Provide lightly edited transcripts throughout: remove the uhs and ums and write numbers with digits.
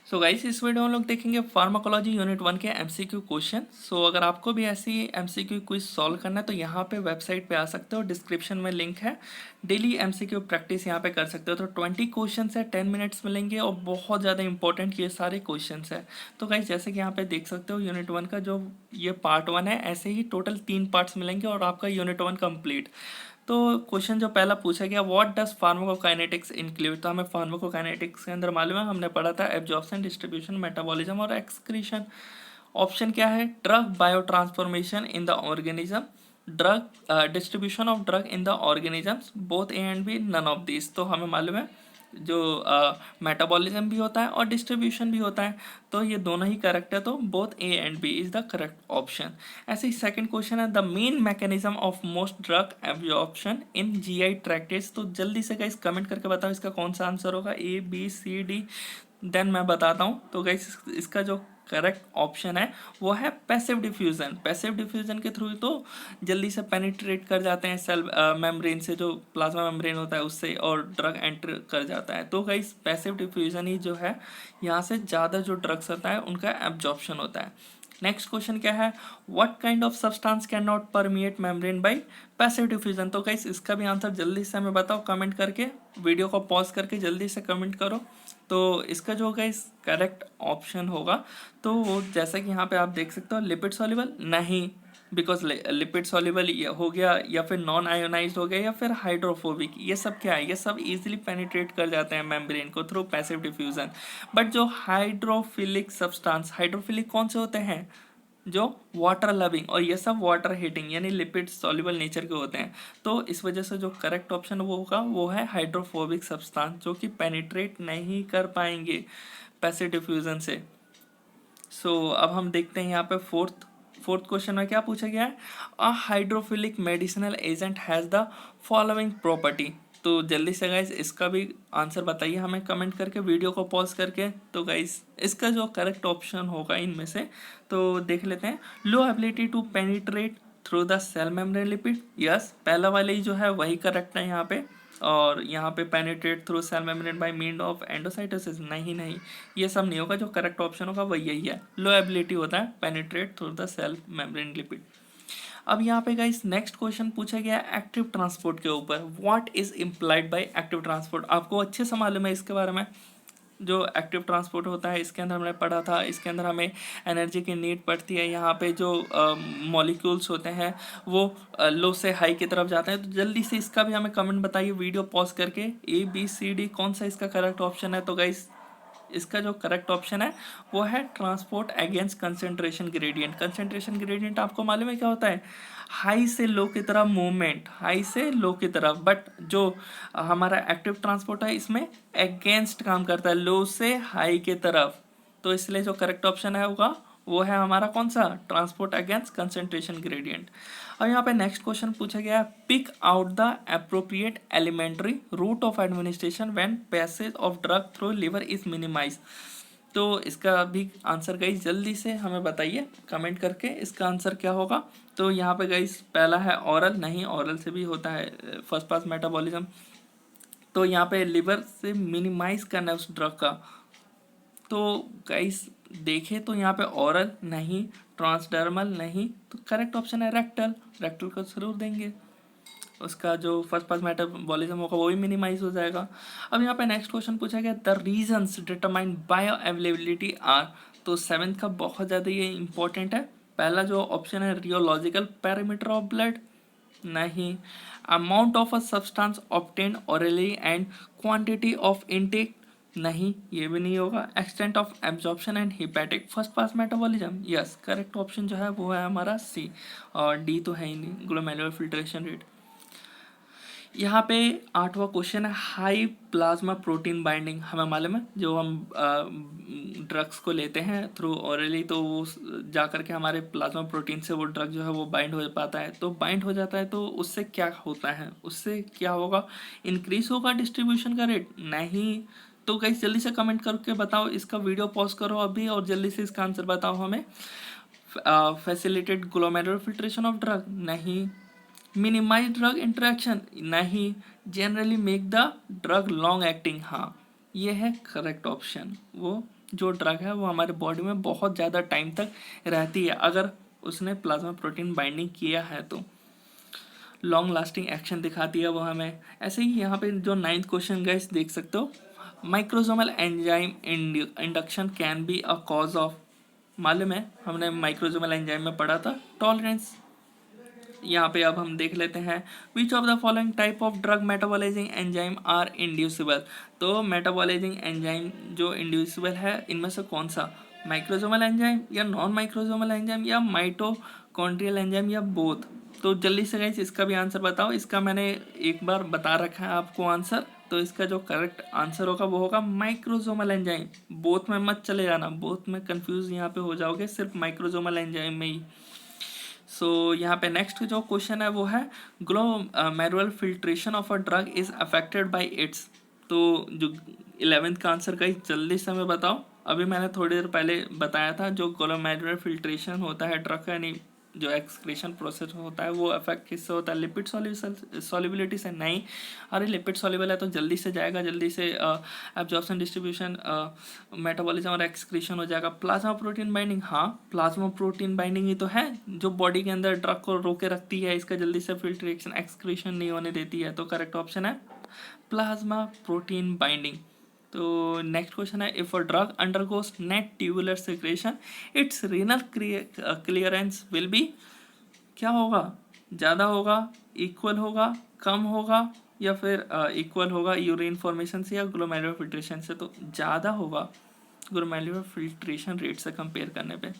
So guys, इस video में हम लोग देखेंगे फार्माकोलॉजी यूनिट 1 के एमसीक्यू क्वेश्चन। सो अगर आपको भी ऐसी एमसीक्यू क्विज सॉल्व करना है तो यहाँ पे वेबसाइट पे आ सकते हो, डिस्क्रिप्शन में लिंक है। डेली एमसीक्यू प्रैक्टिस यहाँ पे कर सकते हो। तो 20 क्वेश्चन है, 10 मिनट्स मिलेंगे और बहुत ज़्यादा इंपॉर्टेंट ये सारे क्वेश्चन है। तो गाइस, जैसे कि यहाँ पे देख सकते हो यूनिट 1 का जो ये पार्ट 1 है, ऐसे ही टोटल 3 पार्ट्स मिलेंगे और आपका यूनिट 1 कंप्लीट। तो क्वेश्चन जो पहला पूछा गया, व्हाट डज फार्माकोकाइनेटिक्स इंक्लूड, तो हमें फार्माकोकाइनेटिक्स के अंदर मालूम है, हमने पढ़ा था एब्जॉर्प्शन, डिस्ट्रीब्यूशन, मेटाबॉलिज्म और एक्सक्रीशन। ऑप्शन क्या है, drug biotransformation in the organism, drug distribution of drug in the organisms, both A and B, none of this. तो हमें मालूम है जो मेटाबॉलिज्म भी होता है और डिस्ट्रीब्यूशन भी होता है, तो ये दोनों ही करेक्ट है। तो both A and B is the correct option. ऐसे ही सेकंड क्वेश्चन है, the main mechanism of most drug absorption in GI tracts. तो जल्दी से गाइस कमेंट करके बताओ इसका कौन सा आंसर होगा, A B C D, then मैं बताता हूँ। तो गाइस इसका जो करेक्ट ऑप्शन है वो है पैसिव डिफ्यूजन। पैसिव डिफ्यूजन के थ्रू तो जल्दी से पेनिट्रेट कर जाते हैं सेल मेम्ब्रेन से, जो प्लाज्मा मेम्ब्रेन होता है उससे, और ड्रग एंटर कर जाता है। तो गाइस पैसिव डिफ्यूजन ही जो है, यहाँ से ज़्यादा जो ड्रग्स होता है उनका एब्जॉर्प्शन होता है। नेक्स्ट क्वेश्चन क्या है, what kind of substance can not permeate membrane by passive diffusion. तो गाइस इसका भी आंसर जल्दी से हमें बताओ कमेंट करके, वीडियो को पॉज करके जल्दी से कमेंट करो। तो इसका जो गाइस करेक्ट ऑप्शन होगा, तो जैसा कि यहाँ पे आप देख सकते हो, लिपिड सॉल्युबल नहीं, बिकॉज लिपिड सॉल्युबल हो गया, या फिर नॉन आयोनाइज्ड हो गया, या फिर हाइड्रोफोबिक, ये सब क्या है, ये सब इजीली पेनिट्रेट कर जाते हैं मेम्ब्रेन को थ्रू पैसिव डिफ्यूजन। बट जो हाइड्रोफिलिक सब्सटेंस, हाइड्रोफिलिक कौन से होते हैं, जो वाटर लविंग, और ये सब वाटर हीटिंग यानी लिपिड सॉल्युबल नेचर के होते हैं। तो इस वजह से जो करेक्ट ऑप्शन वो होगा वो है हाइड्रोफोबिक सब्सटेंस, जो कि पेनिट्रेट नहीं कर पाएंगे पैसिव डिफ्यूजन से। अब हम देखते हैं यहाँ पे फोर्थ क्वेश्चन में क्या पूछा गया है, a hydrophilic medicinal agent has the following property. तो जल्दी से गाइज इसका भी आंसर बताइए हमें कमेंट करके, वीडियो को पॉज करके। तो गाइज इसका जो करेक्ट ऑप्शन होगा इनमें से, तो देख लेते हैं, low ability to penetrate through the cell membrane lipid, yes पहला वाले ही जो है वही करेक्ट है यहाँ पे। और यहाँ पे penetrate through cell membrane by mean of endocytosis, नहीं, ये सब नहीं होगा। जो करेक्ट ऑप्शन होगा वही यही है, लो एबिलिटी होता है penetrate through the cell membrane lipid. अब यहाँ पे गाइस नेक्स्ट क्वेश्चन पूछा गया एक्टिव ट्रांसपोर्ट के ऊपर, what is implied by active transport. आपको अच्छे से मालूम है इसके बारे में, जो एक्टिव ट्रांसपोर्ट होता है इसके अंदर हमने पढ़ा था, इसके अंदर हमें एनर्जी की नीड पड़ती है। यहाँ पे जो मॉलिक्यूल्स होते हैं वो लो से हाई की तरफ जाते हैं। तो जल्दी से इसका भी हमें कमेंट बताइए वीडियो पॉज करके, ए बी सी डी कौन सा इसका करेक्ट ऑप्शन है। तो गाइस इसका जो करेक्ट ऑप्शन है वो है transport against concentration gradient. Concentration gradient आपको मालूम है क्या होता है, हाई से लो की तरफ मूवमेंट, हाई से लो की तरफ। बट जो हमारा एक्टिव ट्रांसपोर्ट है इसमें अगेंस्ट काम करता है, लो से हाई की तरफ। तो इसलिए जो करेक्ट ऑप्शन है होगा वो है हमारा कौन सा, ट्रांसपोर्ट अगेंस्ट कंसेंट्रेशन ग्रेडियंट। अब यहाँ पे नेक्स्ट क्वेश्चन पूछा गया, pick out the appropriate alimentary route of administration when passage of drug through liver is minimize. तो इसका भी आंसर गाइस जल्दी से हमें बताइए कमेंट करके, इसका आंसर क्या होगा। तो यहाँ पे गाइस पहला है ऑरल, नहीं ऑरल से भी होता है फर्स्ट पास मेटाबॉलिज्म। तो यहाँ पे लिवर से मिनिमाइज करना है उस ड्रग का। तो गाइस देखें तो यहाँ पे ऑरल नहीं, ट्रांसडर्मल नहीं, तो करेक्ट ऑप्शन है रेक्टल, रेक्टल को जरूर देंगे। उसका जो फर्स्ट पास मेटाबॉलिज्म होगा वो भी मिनिमाइज हो जाएगा। अब यहाँ पे नेक्स्ट क्वेश्चन पूछा गया, the reasons determine bioavailability are. तो सेवेंथ का बहुत ज़्यादा ये इंपॉर्टेंट है। पहला जो ऑप्शन है रियोलॉजिकल पैरामीटर ऑफ ब्लड, नहीं, amount of a substance obtain orally and quantity of intake, नहीं ये भी नहीं होगा, extent of absorption and hepatic first pass metabolism, yes correct option जो है वो है हमारा सी, और डी तो है ही नहीं, ग्लोमेरुलर फिल्ट्रेशन रेट। यहाँ पे आठवां क्वेश्चन है, हाई प्लाज्मा प्रोटीन बाइंडिंग। हमें मालूम है जो हम ड्रग्स को लेते हैं थ्रू ओरली, तो वो जा करके हमारे प्लाज्मा प्रोटीन से वो ड्रग जो है वो बाइंड हो पाता है। तो बाइंड हो जाता है तो उससे क्या होता है, उससे क्या होगा, इंक्रीज होगा डिस्ट्रीब्यूशन का रेट, नहीं। तो गाइस जल्दी से कमेंट करके बताओ, इसका वीडियो पॉज करो अभी और जल्दी से इसका आंसर बताओ हमें। Facilitate glomerular filtration of drug, नहीं। मिनिमाइज ड्रग इंटरेक्शन, नहीं। Generally make the drug long acting, हाँ ये है करेक्ट ऑप्शन, वो जो ड्रग है वो हमारे बॉडी में बहुत ज़्यादा टाइम तक रहती है अगर उसने प्लाज्मा प्रोटीन बाइंडिंग किया है तो लॉन्ग लास्टिंग एक्शन दिखाती है वो हमें। ऐसे ही यहाँ पे जो 9th क्वेश्चन गाइस देख सकते हो, microsomal enzyme induction can be a cause of, मालूम है हमने माइक्रोसोमल एंजाइम में पढ़ा था टॉलरेंस। यहाँ पे अब हम देख लेते हैं which of the following type of drug metabolising enzyme are inducible. तो मेटाबॉलाइजिंग एंजाइम जो इंड्यूसिबल है इनमें से कौन सा, माइक्रोसोमल एंजाइम या नॉन माइक्रोसोमल एंजाइम या माइटोकॉन्ड्रियल एंजाइम या बोथ। तो जल्दी से गाइस इसका भी आंसर बताओ। इसका मैंने एक बार बता रखा है आपको आंसर, तो इसका जो करेक्ट आंसर होगा वो होगा माइक्रोसोमल एंजाइम। बोथ में मत चले जाना, बोथ में कंफ्यूज यहाँ पे हो जाओगे, सिर्फ माइक्रोसोमल एंजाइम में ही। सो यहाँ पे नेक्स्ट जो क्वेश्चन है वो है glomerular filtration of a drug is affected bye it's. तो जो 11th का आंसर का जल्दी से हमें बताओ। अभी मैंने थोड़ी देर पहले बताया था जो ग्लोमेरुलर फिल्ट्रेशन होता है ड्रग का, यानी जो एक्सक्रीशन प्रोसेस होता है वो अफेक्ट किससे होता है, लिपिड सॉल्युबिलिटी से। नहीं, अरे लिपिड सॉल्युबल है तो जल्दी से जाएगा, जल्दी से एब्जॉर्प्शन, डिस्ट्रीब्यूशन, मेटाबॉलिज्म और एक्सक्रीशन हो जाएगा। प्लाज्मा प्रोटीन बाइंडिंग, हाँ प्लाज्मा प्रोटीन बाइंडिंग ही तो है जो बॉडी के अंदर ड्रग को रोके रखती है, इसका जल्दी से फिल्ट्रेशन एक्सक्रीशन नहीं होने देती है। तो करेक्ट ऑप्शन है प्लाज्मा प्रोटीन बाइंडिंग। तो नेक्स्ट क्वेश्चन है if a drug undergoes net tubular secretion it's renal clearance will be, क्या होगा, ज़्यादा होगा, इक्वल होगा, कम होगा या फिर इक्वल होगा यूरिन फॉर्मेशन से या ग्लोमेरुलर फिल्ट्रेशन से। तो ज़्यादा होगा ग्लोमेरुलर फिल्ट्रेशन रेट से कंपेयर करने पे।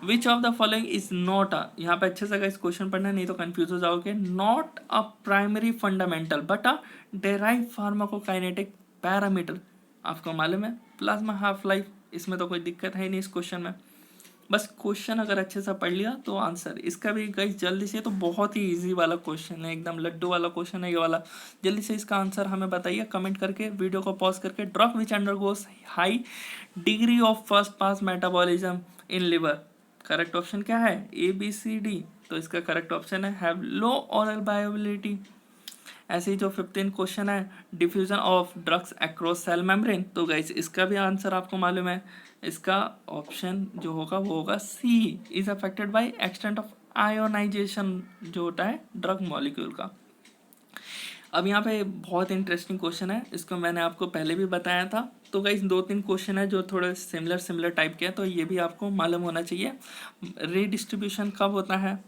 विच of the following is not a, यहाँ पे अच्छे से इस क्वेश्चन पढ़ना नहीं तो कंफ्यूज हो जाओगे, not a primary fundamental but a derive pharmacokinetic parameter. आपको मालूम है प्लाज्मा हाफ लाइफ, इसमें तो कोई दिक्कत है नहीं इस क्वेश्चन में। बस क्वेश्चन अगर अच्छे से पढ़ लिया तो आंसर इसका भी गाइस जल्दी से, तो बहुत ही इजी वाला क्वेश्चन है, एकदम लड्डू वाला क्वेश्चन है ये वाला। जल्दी से इसका आंसर हमें बताइए कमेंट करके, वीडियो को पॉज करके। Drug which undergoes high degree of first pass metabolism in liver, correct option क्या है, ए बी सी डी। तो इसका करेक्ट ऑप्शन है हैव लो ऑरल बायोबिलिटी। ऐसे ही जो 15 क्वेश्चन है diffusion of drugs across cell membrane, तो गाइस इसका भी आंसर आपको मालूम है, इसका ऑप्शन जो होगा वो होगा C, is affected by extent of ionisation जो होता है ड्रग मॉलिक्यूल का। अब यहाँ पे बहुत इंटरेस्टिंग क्वेश्चन है, इसको मैंने आपको पहले भी बताया था। तो गाइस 2-3 क्वेश्चन है जो थोड़े सिमिलर टाइप के हैं, तो ये भी आपको मालूम होना चाहिए। रीडिस्ट्रीब्यूशन कब होता है,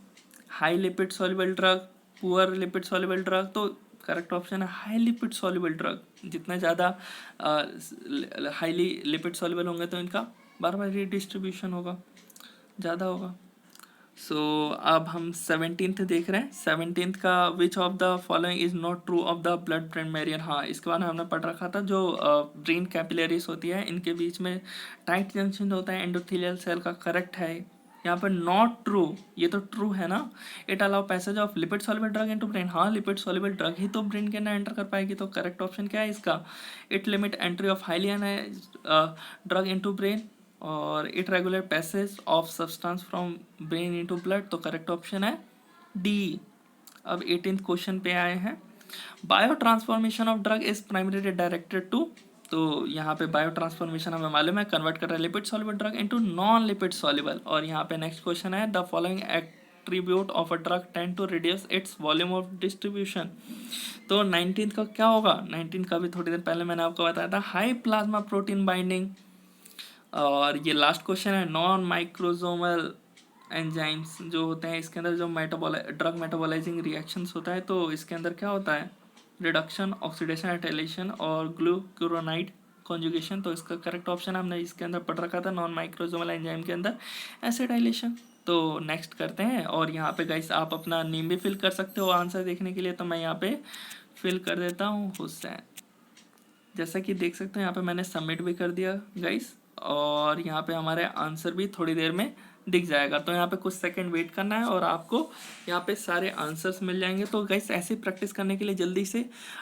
high lipid soluble drug, poor lipid soluble drug. तो करेक्ट ऑप्शन है हाई लिपिड सॉल्युबल ड्रग। जितना ज़्यादा हाईली लिपिड सॉल्युबल होंगे तो इनका बार बार रीडिस्ट्रीब्यूशन होगा, ज़्यादा होगा। सो अब हम 17th देख रहे हैं। 17th का विच of the following is not true of the blood brain barrier. हाँ इसके बारे में हमने पढ़ रखा था, जो ब्रेन कैपिलरीज होती है इनके बीच में टाइट जंक्शन होता है एंडोथेलियल सेल का, करेक्ट है। यहाँ पर नॉट ट्रू, ये तो ट्रू है ना। It allow passage of lipid soluble drug into brain, हाँ लिपिड सॉल्युबल ड्रग ही तो ब्रेन के अंदर एंटर कर पाएगी। तो करेक्ट ऑप्शन क्या है इसका, it limit entry of highly ionised drug into brain और it regular passage of substance from brain into blood. तो करेक्ट ऑप्शन है डी। अब 18th क्वेश्चन पे आए हैं, biotransformation of drug is primary directed to. तो यहाँ पे बायो ट्रांसफॉर्मेशन हमें मालूम है कन्वर्ट कर रहा है lipid soluble drug into non lipid soluble. और यहाँ पे नेक्स्ट क्वेश्चन है the following attribute of a drug tend to reduce its volume of distribution. तो 19th का क्या होगा, 19th का भी थोड़ी देर पहले मैंने आपको बताया था, हाई प्लाज्मा प्रोटीन बाइंडिंग। और ये लास्ट क्वेश्चन है नॉन माइक्रोसोमल एंजाइम्स जो होते हैं इसके अंदर जो ड्रग मेटाबॉलाइजिंग रिएक्शंस होता है, तो इसके अंदर क्या होता है, रिडक्शन, ऑक्सीडेशन, एटाइलेशन और ग्लूकुरोनाइड कॉन्जुगेशन। तो इसका करेक्ट ऑप्शन हमने इसके अंदर पढ़ रखा था नॉन माइक्रोसोमल एंजाइम के अंदर एसिटाइलेशन। तो नेक्स्ट करते हैं, और यहाँ पे गाइस आप अपना नेम भी फिल कर सकते हो आंसर देखने के लिए। तो मैं यहाँ पे फिल कर देता हूँ हुसैन। जैसा कि देख सकते हो यहाँ पे मैंने सबमिट भी कर दिया गाइस, और यहाँ पे हमारे आंसर भी थोड़ी देर में दिख जाएगा। तो यहाँ पे कुछ सेकंड वेट करना है और आपको यहाँ पे सारे आंसर्स मिल जाएंगे। तो गाइस ऐसे प्रैक्टिस करने के लिए जल्दी से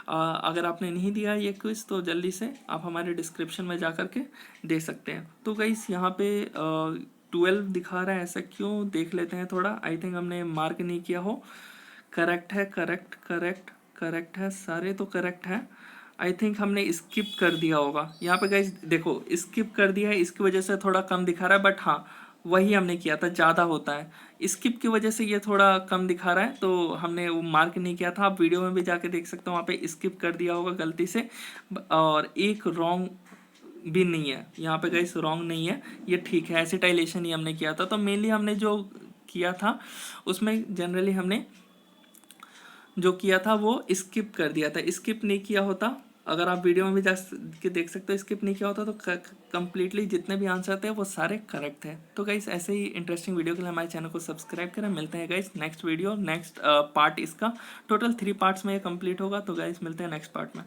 अगर आपने नहीं दिया ये क्विज तो जल्दी से आप हमारे डिस्क्रिप्शन में जा करके दे सकते हैं। तो गाइस यहाँ पे 12 दिखा रहा है, ऐसा क्यों, देख लेते हैं थोड़ा। आई थिंक हमने मार्क नहीं किया हो। करेक्ट है, करेक्ट है, सारे तो करेक्ट है। आई थिंक हमने स्किप कर दिया होगा यहाँ पे गाइस, देखो स्किप कर दिया है, इसकी वजह से थोड़ा कम दिखा रहा है, बट हाँ वही हमने किया था, ज़्यादा होता है स्किप की वजह से ये थोड़ा कम दिखा रहा है, तो हमने वो मार्क नहीं किया था। आप वीडियो में भी जाके देख सकते हो, वहाँ पे स्किप कर दिया होगा गलती से। और एक रॉन्ग भी नहीं है यहाँ पे गाइस, रॉन्ग नहीं है, ये ठीक है। एसिटाइलेशन ही हमने किया था, तो मेनली हमने जो किया था उसमें जनरली हमने जो किया था वो स्किप कर दिया था। स्किप नहीं किया होता, अगर आप वीडियो में भी जा के देख सकते हो, स्किप नहीं किया होता तो कंप्लीटली जितने भी आंसर थे वो सारे करेक्ट थे। तो गाइस ऐसे ही इंटरेस्टिंग वीडियो के लिए हमारे चैनल को सब्सक्राइब करें। मिलते हैं guys next video, next part, इसका टोटल 3 पार्ट्स में ये कंप्लीट होगा। तो गाइस मिलते हैं नेक्स्ट पार्ट में।